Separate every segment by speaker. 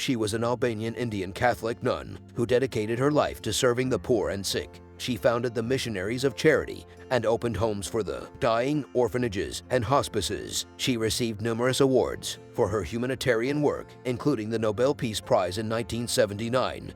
Speaker 1: She was an Albanian Indian Catholic nun who dedicated her life to serving the poor and sick. She founded the Missionaries of Charity and opened homes for the dying, orphanages, and hospices. She received numerous awards for her humanitarian work, including the Nobel Peace Prize in 1979.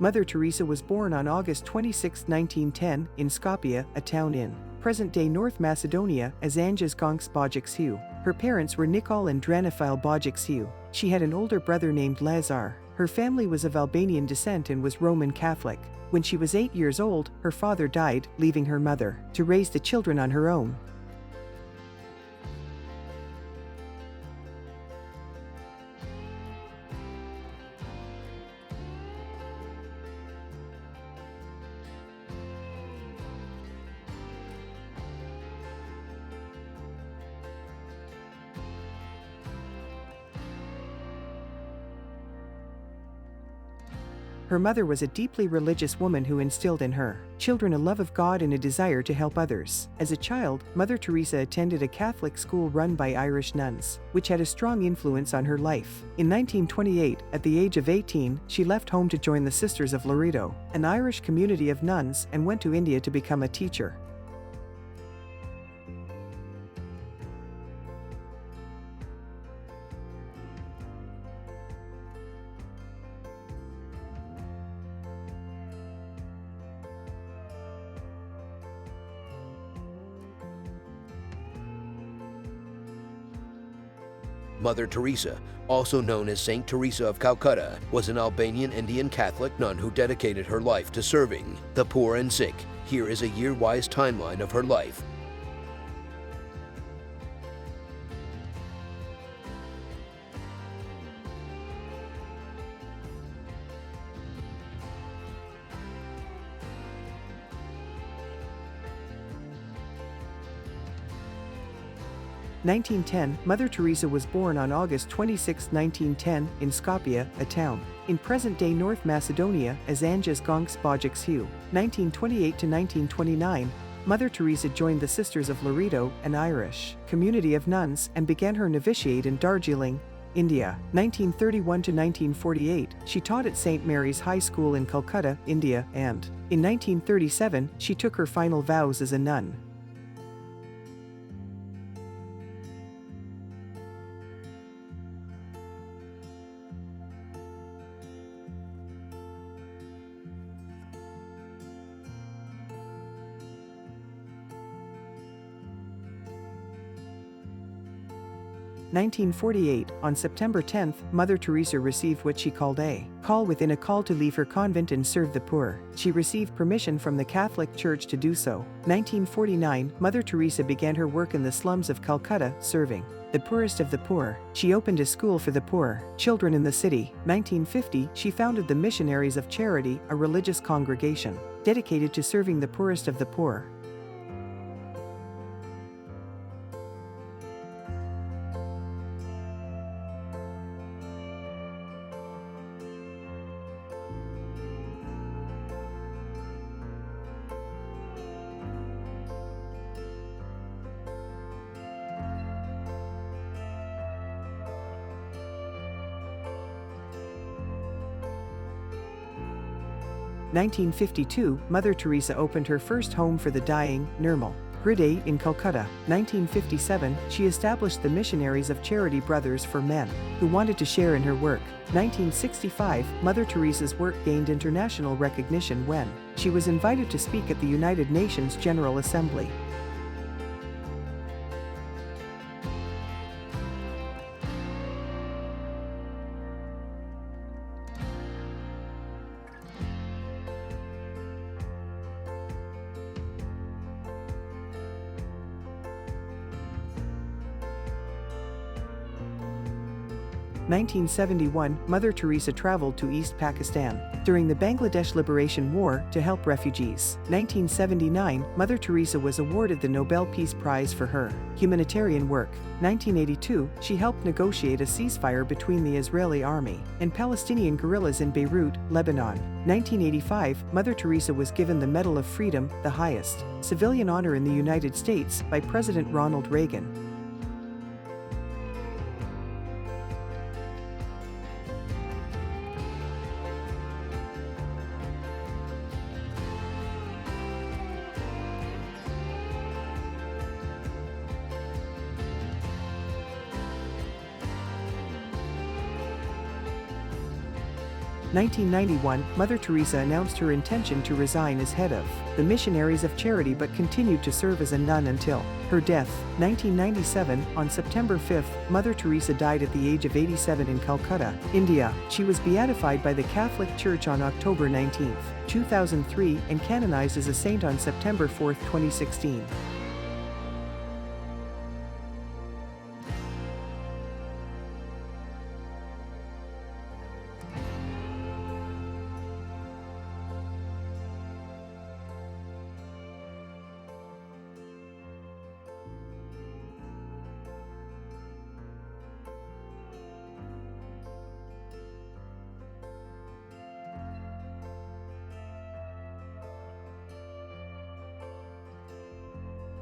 Speaker 2: Mother Teresa was born on August 26, 1910, in Skopje, a town in present-day North Macedonia, as Anjas Gonks Bojiksiu. Her parents were Nikol and Dranafil Bojiksiu. She had an older brother named Lazar. Her family was of Albanian descent and was Roman Catholic. When she was 8 years old, her father died, leaving her mother to raise the children on her own. Her mother was a deeply religious woman who instilled in her children a love of God and a desire to help others. As a child, Mother Teresa attended a Catholic school run by Irish nuns, which had a strong influence on her life. In 1928, at the age of 18, she left home to join the Sisters of Loreto, an Irish community of nuns, and went to India to become a teacher.
Speaker 1: Mother Teresa, also known as Saint Teresa of Calcutta, was an Albanian Indian Catholic nun who dedicated her life to serving the poor and sick. Here is a year-wise timeline of her life.
Speaker 2: In 1910, Mother Teresa was born on August 26, 1910, in Skopje, a town in present-day North Macedonia, as Anjas Gonks Bojiksiu. 1928 to 1929, Mother Teresa joined the Sisters of Loreto, an Irish community of nuns, and began her novitiate in Darjeeling, India. 1931 to 1948, she taught at St. Mary's High School in Calcutta, India, and in 1937, she took her final vows as a nun. In 1948, on September 10, Mother Teresa received what she called a call within a call to leave her convent and serve the poor. She received permission from the Catholic Church to do so. 1949, Mother Teresa began her work in the slums of Calcutta, serving the poorest of the poor. She opened a school for the poor children in the city. 1950, she founded the Missionaries of Charity, a religious congregation dedicated to serving the poorest of the poor. In 1952, Mother Teresa opened her first home for the dying, Nirmal Hriday, in Calcutta. 1957, she established the Missionaries of Charity Brothers for men who wanted to share in her work. 1965, Mother Teresa's work gained international recognition when she was invited to speak at the United Nations General Assembly. 1971, Mother Teresa traveled to East Pakistan during the Bangladesh Liberation War to help refugees. 1979, Mother Teresa was awarded the Nobel Peace Prize for her humanitarian work. 1982, she helped negotiate a ceasefire between the Israeli army and Palestinian guerrillas in Beirut, Lebanon. 1985, Mother Teresa was given the Medal of Freedom, the highest civilian honor in the United States, by President Ronald Reagan. 1991, Mother Teresa announced her intention to resign as head of the Missionaries of Charity but continued to serve as a nun until her death. 1997, on September 5, Mother Teresa died at the age of 87 in Calcutta, India. She was beatified by the Catholic Church on October 19, 2003 and canonized as a saint on September 4, 2016.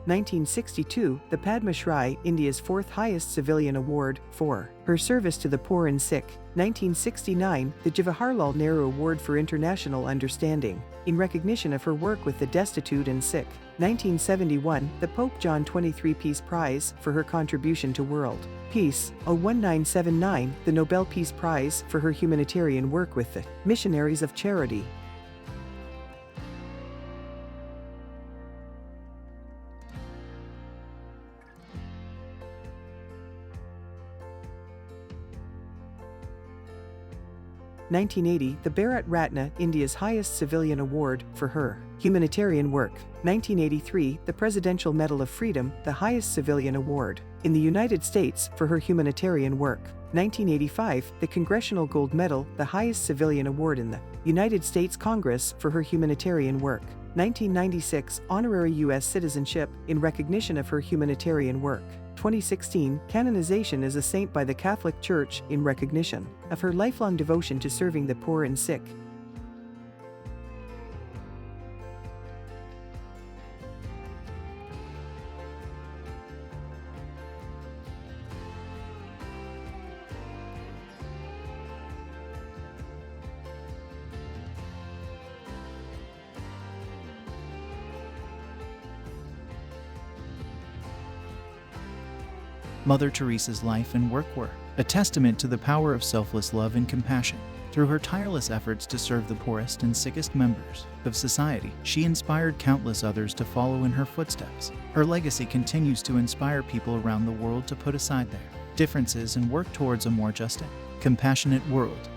Speaker 2: In 1962, the Padma Shri, India's fourth highest civilian award, for her service to the poor and sick. 1969, the Jawaharlal Nehru Award for International Understanding, in recognition of her work with the destitute and sick. 1971, the Pope John XXIII Peace Prize for her contribution to world peace. 1979, the Nobel Peace Prize for her humanitarian work with the Missionaries of Charity. 1980, the Bharat Ratna, India's highest civilian award, for her humanitarian work. 1983, the Presidential Medal of Freedom, the highest civilian award in the United States, for her humanitarian work. 1985, the Congressional Gold Medal, the highest civilian award in the United States Congress, for her humanitarian work. 1996, honorary U.S. citizenship, in recognition of her humanitarian work. 2016, canonization as a saint by the Catholic Church, in recognition of her lifelong devotion to serving the poor and sick.
Speaker 3: Mother Teresa's life and work were a testament to the power of selfless love and compassion. Through her tireless efforts to serve the poorest and sickest members of society, she inspired countless others to follow in her footsteps. Her legacy continues to inspire people around the world to put aside their differences and work towards a more just and compassionate world.